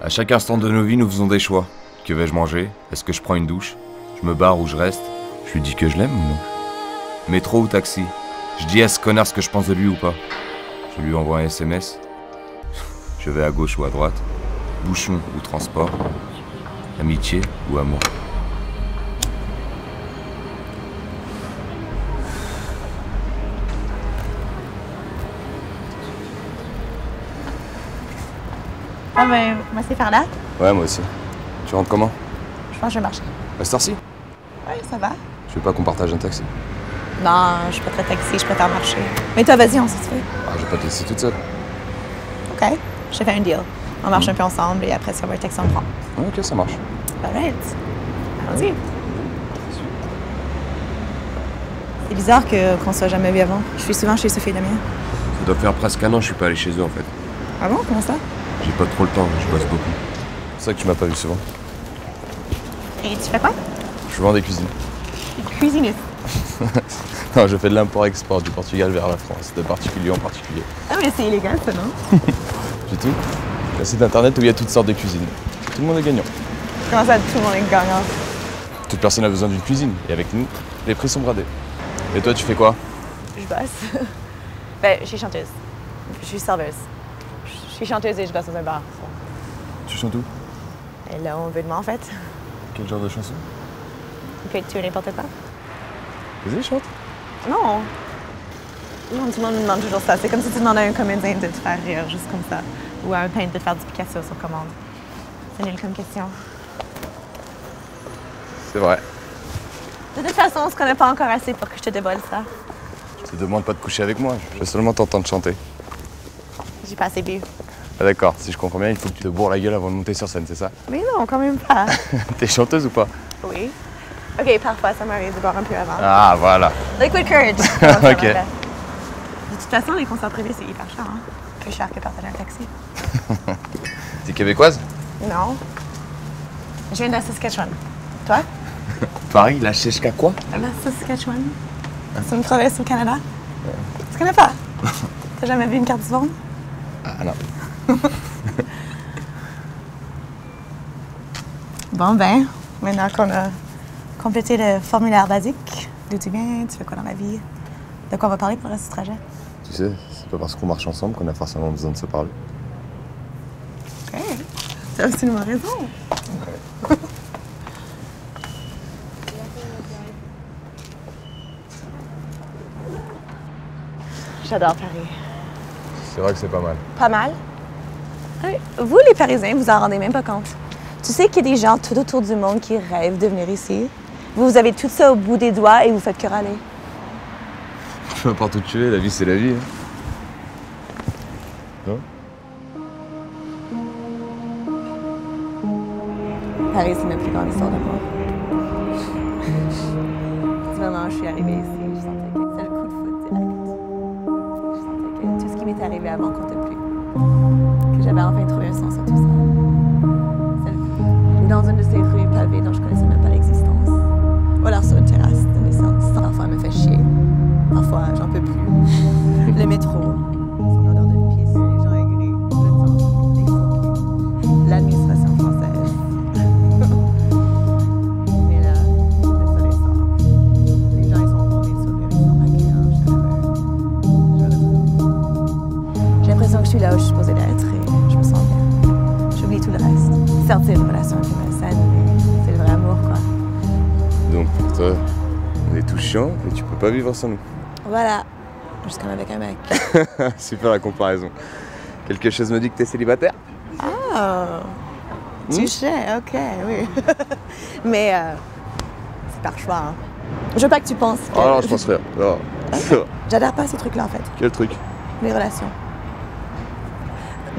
À chaque instant de nos vies, nous faisons des choix. Que vais-je manger? Est-ce que je prends une douche? Je me barre ou je reste? Je lui dis que je l'aime ou non? Métro ou taxi? Je dis à ce connard ce que je pense de lui ou pas? Je lui envoie un SMS? Je vais à gauche ou à droite? Bouchon ou transport? Amitié ou amour? Ah ben, moi c'est par là. Ouais, moi aussi. Tu rentres comment? Je pense que je vais marcher. À cette heure-ci? Ouais, ça va. Je veux pas qu'on partage un taxi. Non, je suis pas très taxi, je préfère marcher. Mais toi, vas-y, on s'y fait. Ah, je vais pas te laisser toute seule. OK. Je te fais un deal. On marche un peu ensemble et après, ça va un taxi, on prend. Ok, ça marche. Alright. Allons-y. C'est bizarre qu'on soit jamais vu avant. Je suis souvent chez Sophie et Damien. Ça doit faire presque un an que je suis pas allé chez eux en fait. Ah bon? Comment ça? J'ai pas trop le temps, je bosse beaucoup. C'est ça que tu m'as pas vu souvent. Et tu fais quoi? Je vends des cuisines. Cuisiniste. Non, je fais de l'import-export du Portugal vers la France, de particulier en particulier. Ah mais c'est illégal ça, non? J'ai tout. Un site internet où il y a toutes sortes de cuisines. Tout le monde est gagnant. Comment ça, tout le monde est gagnant? Toute personne a besoin d'une cuisine. Et avec nous, les prix sont bradés. Et toi, tu fais quoi? Je bosse. Ben, je suis chanteuse. Je suis serveuse. Je suis chanteuse et je bosse dans un bar. Tu chantes où? Et là, on veut de moi, en fait. Quel genre de chanson? Que tu es n'importe quoi. Vas-y, chante. Non. Non, tout le monde me demande toujours ça. C'est comme si tu demandais à un comédien de te faire rire, juste comme ça. Ou à un peintre de te faire du Picasso sur commande. C'est nul comme question. C'est vrai. De toute façon, on se connaît pas encore assez pour que je te dévoile ça. Je te demande pas de coucher avec moi. Je veux seulement t'entendre chanter. J'ai pas assez bu. Ah, d'accord, si je comprends bien, il faut que tu te bourres la gueule avant de monter sur scène, c'est ça? Mais non, quand même pas. T'es chanteuse ou pas? Oui. OK, parfois, ça m'arrive de boire un peu avant. Ah, voilà. Liquid courage. Ok. De toute façon, les concerts privés, c'est hyper cher, hein? Plus cher que partager un taxi. T'es québécoise? Non. Je viens de la Saskatchewan. Toi? Paris, la Cheshka quoi? La Saskatchewan. C'est une province au Canada. Tu connais pas? T'as jamais vu une carte du monde? Ah non. Bon ben, maintenant qu'on a complété le formulaire basique, d'où tu viens, tu fais quoi dans la vie, de quoi on va parler pour le reste du trajet? Tu sais, c'est pas parce qu'on marche ensemble qu'on a forcément besoin de se parler. OK. T'as absolument raison. Ouais. J'adore Paris. C'est vrai que c'est pas mal. Pas mal? Oui. Vous, les Parisiens, vous en rendez même pas compte. Tu sais qu'il y a des gens tout autour du monde qui rêvent de venir ici. Vous avez tout ça au bout des doigts et vous faites que râler. Peu importe où tu es, la vie c'est la vie. Non? Paris, c'est ma plus grande histoire d'amour. Du moment où je suis arrivée ici, je sentais que c'est le coup de foot direct. Je sentais que tout ce qui m'était arrivé avant comptait plus. Que j'avais enfin trouvé un sens à tout ça. Ou dans une de ces rues pavées dont je connaissais même pas l'existence. Ou alors sur une terrasse de naissance. Parfois, elle me fait chier. Parfois, j'en peux plus. Le métro, son odeur de pisse, les gens aigris, le temps, les faux culs, l'administration française. Mais là, le soleil sort. Les gens, ils sont bons, les sourires, ils sont accueillants, chaleureux. Je retrouve. J'ai l'impression que je suis là où je suis supposée d'être et je me sens bien. J'oublie tout le reste. Certes, c'est une relation qui me saine, mais c'est le vrai amour, quoi. Donc pour toi, on est tous chiants et tu peux pas vivre sans nous. Voilà. Juste comme avec un mec. Super la comparaison. Quelque chose me dit que t'es célibataire? Ah! Touché, OK, oui. Mais c'est par choix, hein. Je veux pas que tu penses que... Oh non, je pense rien. Non. J'adhère pas à ces trucs-là, en fait. Quel truc? Les relations.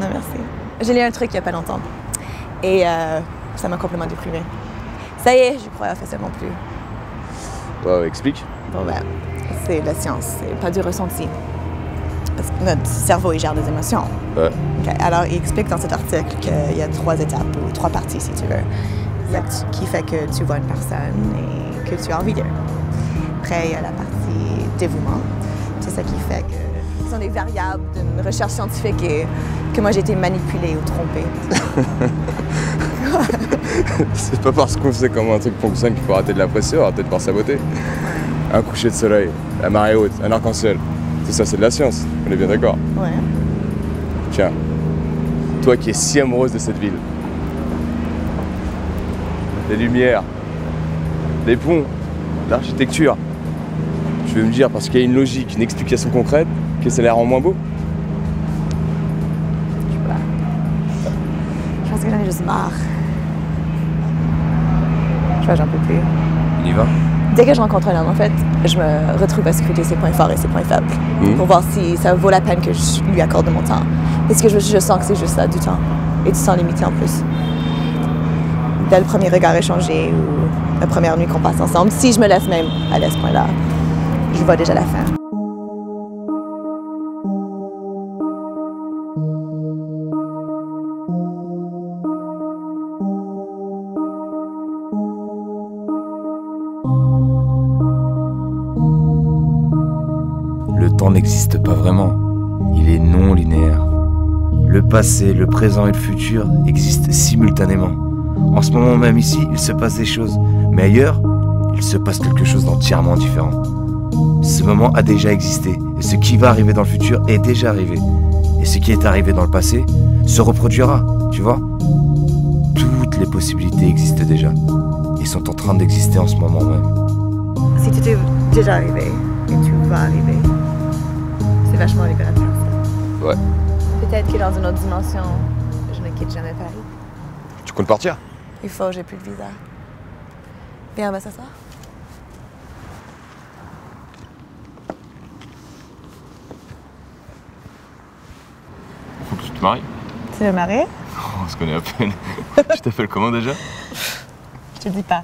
Non, merci. J'ai lu un truc il y a pas longtemps. Et ça m'a complètement déprimée. Ça y est, j'y crois officiellement plus. Ouais, explique. Bon, ben, c'est de la science, c'est pas du ressenti. Parce que notre cerveau, il gère des émotions. Ouais. Okay. Alors, il explique dans cet article qu'il y a 3 étapes, ou 3 parties, si tu veux, qui fait que tu vois une personne et que tu as envie d'eux. Après, il y a la partie dévouement. C'est ça qui fait que sont des variables d'une recherche scientifique et que moi j'ai été manipulée ou trompée. C'est pas parce qu'on sait comment un truc fonctionne qu'il faut arrêter de l'apprécier, arrêter de voir sa beauté. Un coucher de soleil, la marée haute, un arc-en-ciel. Tout ça, c'est de la science. On est bien d'accord? Ouais. Tiens, toi qui es si amoureuse de cette ville. Les lumières, les ponts, l'architecture. Tu veux me dire, parce qu'il y a une logique, une explication concrète, que ça la rend moins beau? Je sais pas. Je pense que j'en ai juste marre. Je vois, j'en peux plus. On y va? Dès que je rencontre un homme, en fait, je me retrouve à scruter ses points forts et ses points faibles pour voir si ça vaut la peine que je lui accorde de mon temps. Est-ce que je sens que c'est juste ça, du temps, et du temps limité en plus. Dès le premier regard échangé ou la première nuit qu'on passe ensemble, si je me laisse même aller à ce point-là, je vois déjà la fin. Le temps n'existe pas vraiment. Il est non linéaire. Le passé, le présent et le futur existent simultanément. En ce moment même ici, il se passe des choses. Mais ailleurs, il se passe quelque chose d'entièrement différent. Ce moment a déjà existé. Et ce qui va arriver dans le futur est déjà arrivé. Et ce qui est arrivé dans le passé se reproduira, tu vois. Toutes les possibilités existent déjà. Et sont en train d'exister en ce moment même. Si tu étais déjà arrivé et tu vas arriver, c'est vachement libérateur, ça. Ouais. Peut-être que dans une autre dimension, je ne quitte jamais Paris. Tu comptes partir? Il faut, j'ai plus de visa. Viens, on va s'asseoir. Faut que tu te maries. Tu veux marier? On se connaît à peine. Tu t'appelles comment déjà? Je te dis pas.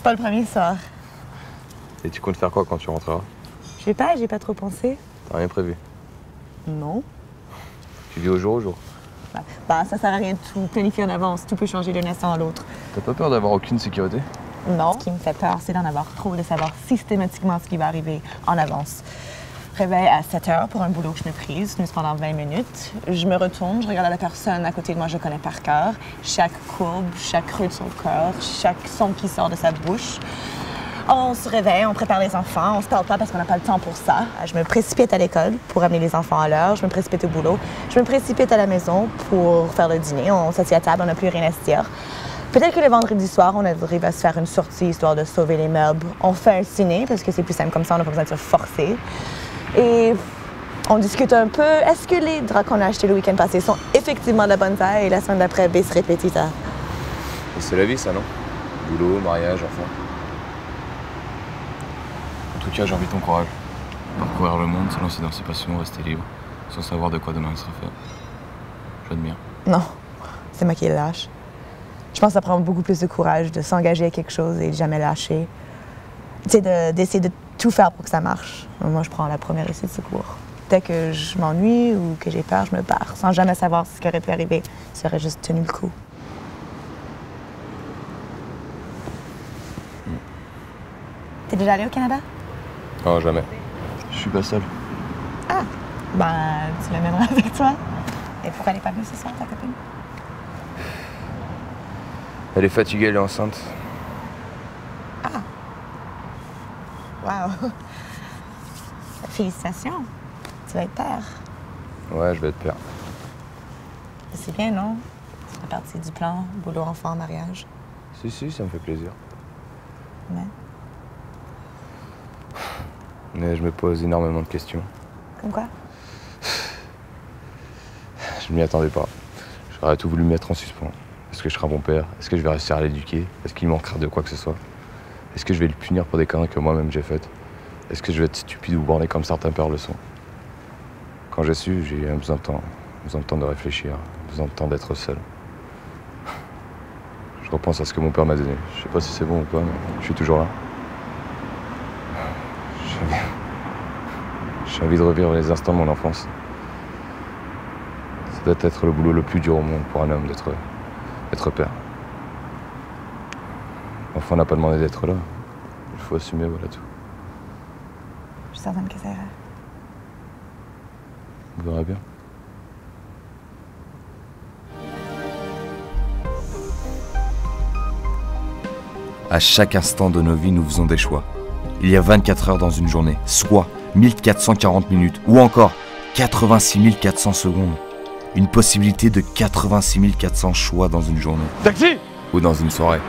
Pas le premier soir. Et tu comptes faire quoi quand tu rentreras? Je sais pas, j'ai pas trop pensé. T'as rien prévu? Non. Tu vis au jour? Bah, ça sert à rien de tout planifier en avance. Tout peut changer d'un instant à l'autre. T'as pas peur d'avoir aucune sécurité? Non. Ce qui me fait peur, c'est d'en avoir trop, de savoir systématiquement ce qui va arriver en avance. Réveil à 7 heures pour un boulot que je méprise, snooze pendant 20 minutes. Je me retourne, je regarde la personne à côté de moi, je connais par cœur. Chaque courbe, chaque creux de son corps, chaque son qui sort de sa bouche. On se réveille, on prépare les enfants, on se parle pas parce qu'on n'a pas le temps pour ça. Je me précipite à l'école pour amener les enfants à l'heure, je me précipite au boulot, je me précipite à la maison pour faire le dîner, on s'assied à table, on n'a plus rien à se dire. Peut-être que le vendredi soir, on arrive à se faire une sortie histoire de sauver les meubles. On fait un ciné parce que c'est plus simple comme ça, on n'a pas besoin de se forcer. Et on discute un peu. Est-ce que les draps qu'on a achetés le week-end passé sont effectivement de la bonne taille et la semaine d'après, bis repetita? C'est la vie, ça, non? Boulot, mariage, enfant. En tout cas, j'ai envie de ton courage. Parcourir le monde, se lancer dans ses passions, rester libre, sans savoir de quoi demain sera fait. J'admire. Non, c'est moi qui est lâche. Je pense que ça prend beaucoup plus de courage de s'engager à quelque chose et de jamais lâcher. Tu sais, d'essayer de tout faire pour que ça marche. Moi, je prends la première issue de secours. Dès que je m'ennuie ou que j'ai peur, je me barre, sans jamais savoir ce qui aurait pu arriver. Ça aurait juste tenu le coup. T'es déjà allé au Canada? Non, jamais. Je suis pas seul. Ah, ben, tu l'amèneras avec toi. Et pourquoi elle n'est pas venue ce soir, ta copine? Elle est fatiguée, elle est enceinte. Ah. Wow. Félicitations. Tu vas être père. Ouais, je vais être père. C'est bien, non? Ça fait partie du plan, boulot, enfant, mariage. Si, ça me fait plaisir. Mais je me pose énormément de questions. Comme quoi? Je m'y attendais pas. J'aurais tout voulu mettre en suspens. Est-ce que je serai un bon père? Est-ce que je vais réussir à l'éduquer? Est-ce qu'il manquera de quoi que ce soit? Est-ce que je vais le punir pour des conneries que moi-même j'ai faites? Est-ce que je vais être stupide ou borné comme certains pères le sont? Quand j'ai su, j'ai eu besoin de temps. Besoin de temps de réfléchir. Besoin de temps d'être seul. Je repense à ce que mon père m'a donné. Je sais pas si c'est bon ou pas, mais je suis toujours là. J'ai envie de revivre les instants de mon enfance. Ça doit être le boulot le plus dur au monde pour un homme d'être père. L'enfant n'a pas demandé d'être là. Il faut assumer, voilà tout. Je suis certaine que ça ira. On verra bien. À chaque instant de nos vies, nous faisons des choix. Il y a 24 heures dans une journée, soit 1440 minutes, ou encore 86 400 secondes. Une possibilité de 86 400 choix dans une journée. Taxi! Ou dans une soirée.